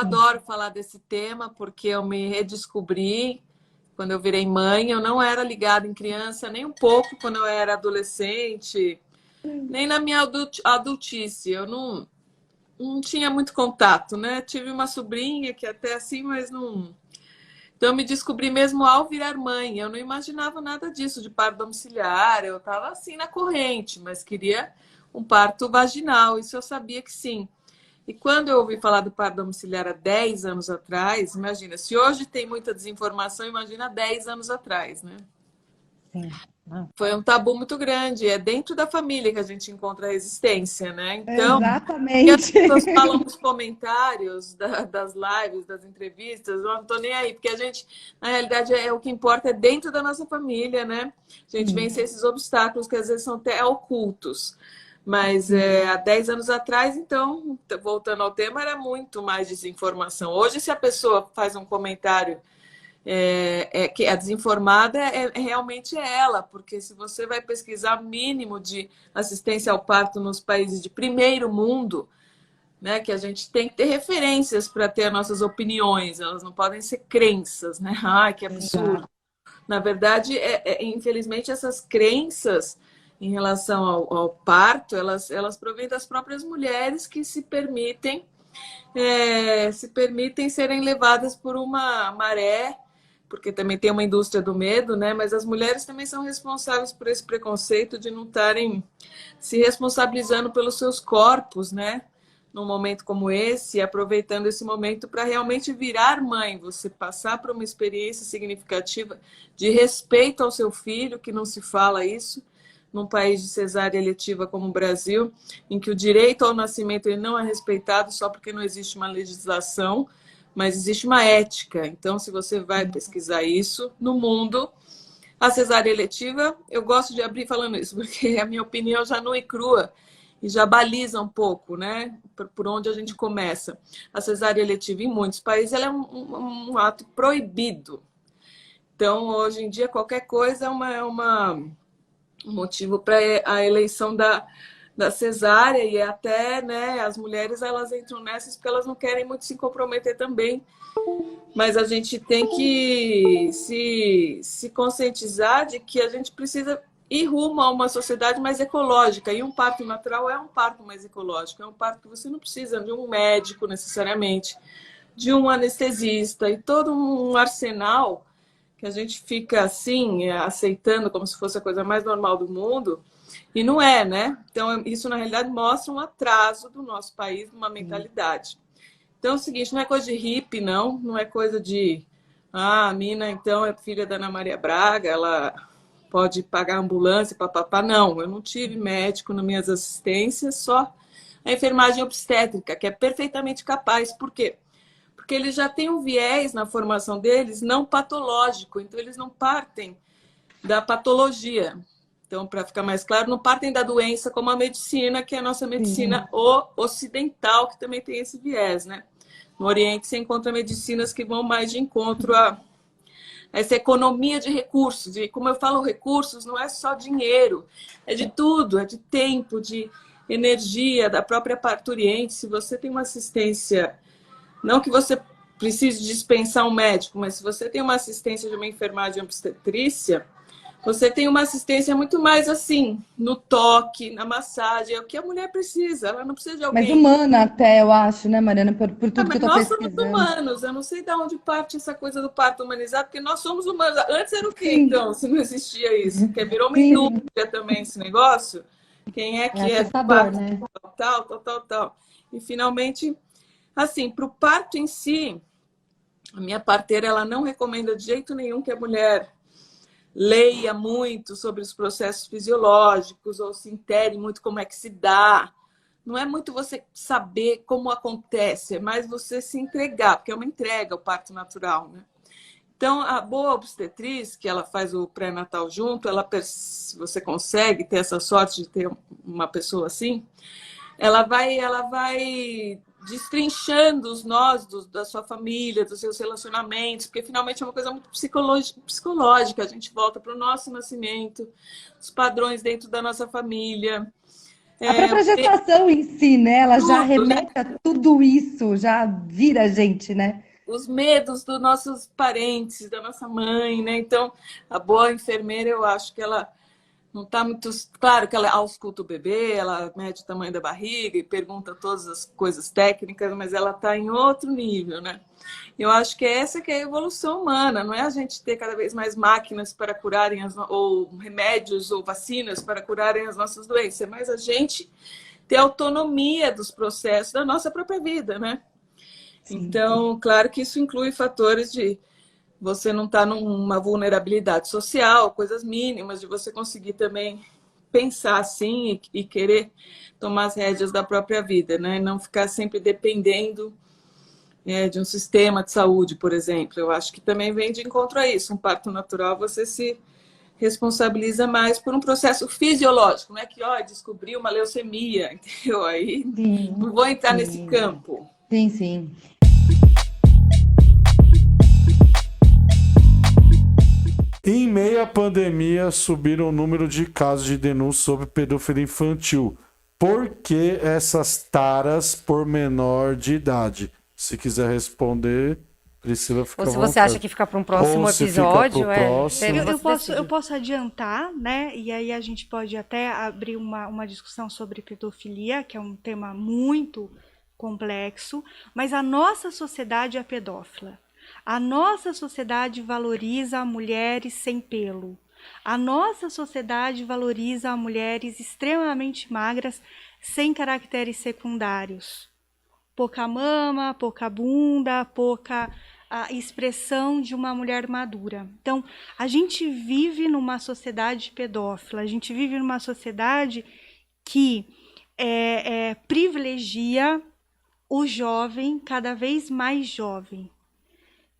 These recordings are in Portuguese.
adoro falar desse tema porque eu me redescobri quando eu virei mãe. Eu não era ligada em criança nem um pouco quando eu era adolescente, nem na minha adultice. Eu não tinha muito contato, né? Tive uma sobrinha que até assim, mas não. Então, eu me descobri mesmo ao virar mãe. Eu não imaginava nada disso, de parto domiciliar. Eu estava assim na corrente, mas queria um parto vaginal. Isso eu sabia que sim. E quando eu ouvi falar do parto domiciliar há 10 anos atrás, imagina, se hoje tem muita desinformação, imagina há 10 anos atrás, né? Sim. Ah, Foi um tabu muito grande. É dentro da família que a gente encontra a resistência, né? Então, e as exatamente. pessoas falam nos comentários das lives, das entrevistas, eu não tô nem aí, porque a gente, na realidade, o que importa é dentro da nossa família, né? A gente Sim, vence esses obstáculos que às vezes são até ocultos. Mas sim. há 10 anos atrás, então, voltando ao tema, era muito mais desinformação. Hoje, se a pessoa faz um comentário que a desinformada realmente é ela, porque se você vai pesquisar mínimo de assistência ao parto nos países de primeiro mundo, né, que a gente tem que ter referências para ter as nossas opiniões, elas não podem ser crenças, né? Ai, que absurdo. Exato. Na verdade, infelizmente, essas crenças em relação ao parto, elas provêm das próprias mulheres que se permitem serem levadas por uma maré, porque também tem uma indústria do medo, né? Mas as mulheres também são responsáveis por esse preconceito de não estarem se responsabilizando pelos seus corpos, né? Num momento como esse, aproveitando esse momento para realmente virar mãe, você passar por uma experiência significativa de respeito ao seu filho, que não se fala isso, num país de cesárea eletiva como o Brasil, em que o direito ao nascimento ele não é respeitado só porque não existe uma legislação, mas existe uma ética. Então, se você vai pesquisar isso no mundo, a cesárea eletiva, eu gosto de abrir falando isso, porque a minha opinião já nua e crua e já baliza um pouco, né? Por onde a gente começa. A cesárea eletiva, em muitos países, ela é um ato proibido. Então, hoje em dia, qualquer coisa um motivo para a eleição da cesárea, e até, né, as mulheres elas entram nessas porque elas não querem muito se comprometer também, mas a gente tem que se conscientizar de que a gente precisa ir rumo a uma sociedade mais ecológica, e um parto natural é um parto mais ecológico, é um parto que você não precisa de um médico necessariamente, de um anestesista e todo um arsenal que a gente fica assim, aceitando como se fosse a coisa mais normal do mundo, e não é, né? Então, isso na realidade mostra um atraso do nosso país numa mentalidade. Então é o seguinte, não é coisa de hippie, não é coisa de a mina então é filha da Ana Maria Braga, ela pode pagar ambulância, papapá. Não, eu não tive médico nas minhas assistências, só a enfermagem obstétrica, que é perfeitamente capaz. Por quê? Porque eles já têm um viés na formação deles não patológico, então eles não partem da patologia. Então, para ficar mais claro, não partem da doença como a medicina, que é a nossa Sim. medicina ocidental, que também tem esse viés, né? No Oriente, você encontra medicinas que vão mais de encontro a essa economia de recursos. E, como eu falo, recursos não é só dinheiro, é de tudo, é de tempo, de energia, da própria parturiente. Se você tem uma assistência, não que você precise dispensar um médico, mas se você tem uma assistência de uma enfermagem obstetrícia, você tem uma assistência muito mais assim, no toque, na massagem, é o que a mulher precisa, ela não precisa de Mais alguém. humana até, eu acho, né, Mariana? Por tudo que eu Mas tô nós somos pesquisando. humanos, eu não sei de onde parte essa coisa do parto humanizado, porque nós somos humanos. Antes era o quê, Sim, então, se não existia isso? Porque virou uma sim. indústria também esse negócio. Quem é É que é do assustador, parto né? tal, tal, tal, tal. E finalmente, assim, para o parto em si, a minha parteira ela não recomenda de jeito nenhum que a mulher leia muito sobre os processos fisiológicos ou se intere muito como é que se dá. Não é muito você saber como acontece, é mais você se entregar, porque é uma entrega o parto natural, né? Então, a boa obstetriz, que ela faz o pré-natal junto, se você consegue ter essa sorte de ter uma pessoa assim, ela vai destrinchando os nós da sua família, dos seus relacionamentos, porque finalmente é uma coisa muito psicológica. A gente volta para o nosso nascimento, os padrões dentro da nossa família. A É, própria gestação em si, né? Ela já tudo, né? remete a tudo isso, já vira a gente, né? Os medos dos nossos parentes, da nossa mãe, né? Então, a boa enfermeira, eu acho que ela não está muito. Claro que ela ausculta o bebê, ela mede o tamanho da barriga e pergunta todas as coisas técnicas, mas ela está em outro nível, né? Eu acho que essa que é a evolução humana, não é a gente ter cada vez mais máquinas para curarem ou remédios ou vacinas para curarem as nossas doenças, é mais a gente ter autonomia dos processos da nossa própria vida, né? Sim. Então, claro que isso inclui fatores de você não estar numa vulnerabilidade social, coisas mínimas, de você conseguir também pensar assim e querer tomar as rédeas da própria vida, né? Não ficar sempre dependendo de um sistema de saúde, por exemplo. Eu acho que também vem de encontro a isso. Um parto natural, você se responsabiliza mais por um processo fisiológico, não é que, ó, descobri uma leucemia, entendeu? Aí Sim, não vou entrar nesse sim, campo. sim, sim. Em meio à pandemia, subiram o número de casos de denúncia sobre pedofilia infantil. Por que essas taras por menor de idade? Se quiser responder, Priscila, Ou fica à se você acha vontade. que fica para um Ou próximo se fica pro episódio, próximo. você Eu decide. posso adiantar, né? E aí a gente pode até abrir uma discussão sobre pedofilia, que é um tema muito complexo, mas a nossa sociedade é pedófila. A nossa sociedade valoriza mulheres sem pelo. A nossa sociedade valoriza mulheres extremamente magras, sem caracteres secundários. Pouca mama, pouca bunda, pouca a expressão de uma mulher madura. Então, a gente vive numa sociedade pedófila, a gente vive numa sociedade que privilegia o jovem cada vez mais jovem,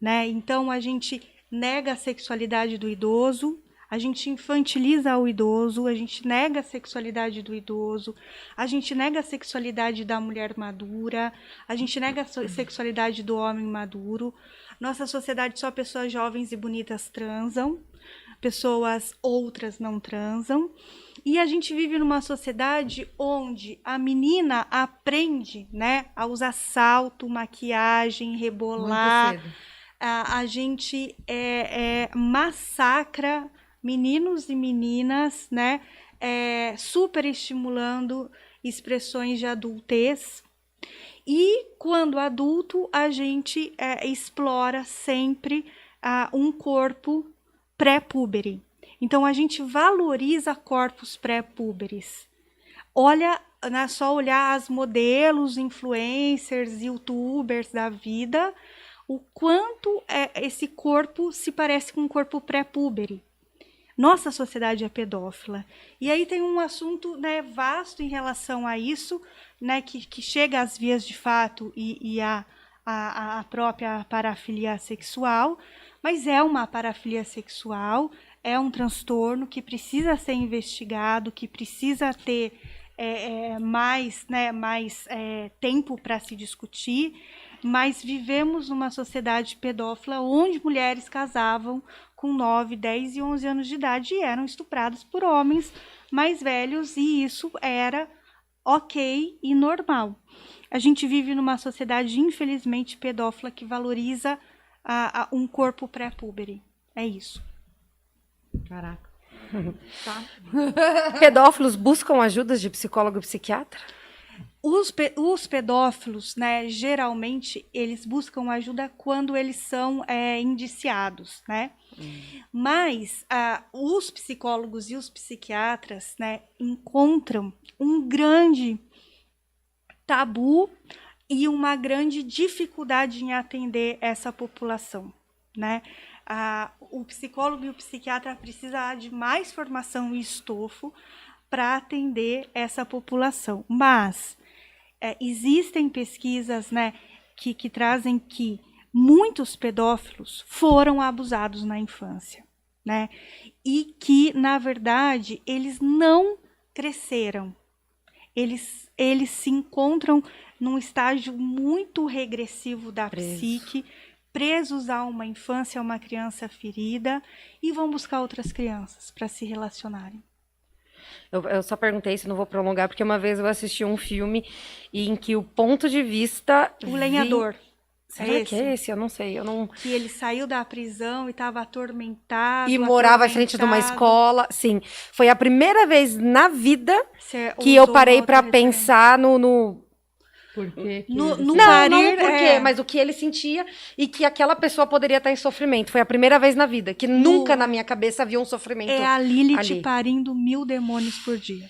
né? Então, a gente nega a sexualidade do idoso, a gente infantiliza o idoso, a gente nega a sexualidade do idoso, a gente nega a sexualidade da mulher madura, a gente nega a sexualidade do homem maduro. Nossa sociedade, só pessoas jovens e bonitas transam, pessoas outras não transam. E a gente vive numa sociedade onde a menina aprende, né, a usar salto, maquiagem, Muito rebolar. cedo. A gente massacra meninos e meninas, né, super estimulando expressões de adultez. E quando adulto, a gente explora sempre um corpo pré-púbere. Então, a gente valoriza corpos pré-púberes. Olha, né, só olhar as modelos, influencers, youtubers da vida, o quanto esse corpo se parece com um corpo pré-púbere. Nossa sociedade é pedófila. E aí tem um assunto, né, vasto em relação a isso, né, que chega às vias de fato e a própria parafilia sexual, mas é uma parafilia sexual, é um transtorno que precisa ser investigado, que precisa ter mais, né, mais tempo para se discutir, mas vivemos numa sociedade pedófila onde mulheres casavam com 9, 10 e 11 anos de idade e eram estupradas por homens mais velhos, e isso era ok e normal. A gente vive numa sociedade, infelizmente, pedófila que valoriza um corpo pré-púbere. É isso. Caraca. Tá? Pedófilos buscam ajudas de psicólogo e psiquiatra? Os pedófilos, né, geralmente, eles buscam ajuda quando eles são indiciados, né? Mas os psicólogos e os psiquiatras, né, encontram um grande tabu e uma grande dificuldade em atender essa população, né? O psicólogo e o psiquiatra precisam de mais formação e estofo para atender essa população. Mas existem pesquisas, né, que trazem que muitos pedófilos foram abusados na infância, né? E que, na verdade, eles não cresceram. Eles se encontram num estágio muito regressivo da psique, presos a uma infância, a uma criança ferida, e vão buscar outras crianças para se relacionarem. Eu só perguntei se não vou prolongar, porque uma vez eu assisti um filme em que o ponto de vista... O lenhador. Será que é esse? Eu não sei. Eu não... Que ele saiu da prisão e estava atormentado. E morava à frente de uma escola. Sim, foi a primeira vez na vida que eu parei para pensar no... Porque No Não parir, por quê, mas o que ele sentia e que aquela pessoa poderia estar em sofrimento. Foi a primeira vez na vida, que nunca na minha cabeça havia um sofrimento é a Lilith ali. parindo 1000 demônios por dia.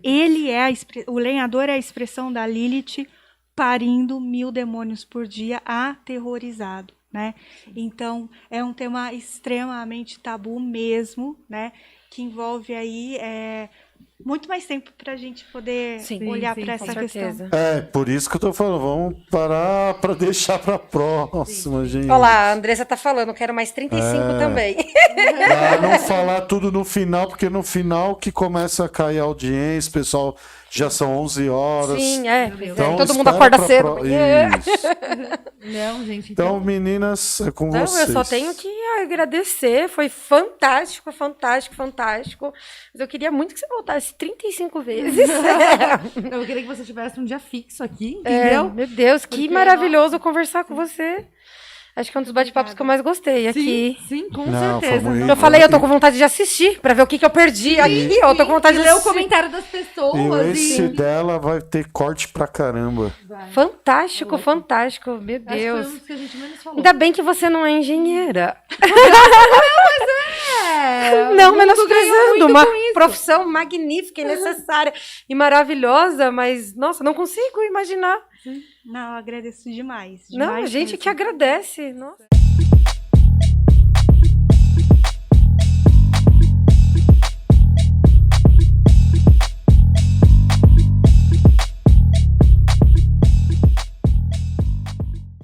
Ele é o lenhador é a expressão da Lilith parindo 1000 demônios por dia, aterrorizado, né? Então, é um tema extremamente tabu mesmo, né? Que envolve aí muito mais tempo para a gente poder olhar para essa questão. É, por isso que eu tô falando, vamos parar para deixar para próxima, gente. Olha lá, a Andressa tá falando, quero mais 35 também. Pra não falar tudo no final, porque no final que começa a cair a audiência, pessoal, já são 11 horas. Sim, é. Então, Todo mundo espera acorda pra cedo. Isso. Não, gente. Então, meninas, é com Não, vocês. eu só tenho que agradecer, foi fantástico, fantástico, fantástico. Mas eu queria muito que você voltasse 35 vezes. Eu queria que você tivesse um dia fixo aqui, É, entendeu? meu Deus, que Porque, maravilhoso conversar com você. Acho que é um dos bate-papos que eu mais gostei aqui. Sim, com Não, foi certeza. muito- Eu falei, eu tô com vontade de assistir, pra ver o que que eu perdi aqui. Eu tô com vontade de ler o assistir. comentário das E pessoas. esse dela vai ter corte pra caramba. Fantástico, fantástico, meu Acho que foi Deus. um dos que a gente menos falou. Ainda bem que você não é engenheira. É, Não, o mundo ganhou menosprezando. muito Uma com isso. profissão magnífica e necessária e maravilhosa, mas, nossa, não consigo imaginar. Não, eu agradeço demais. Não, a demais gente mesmo. que agradece. Nossa.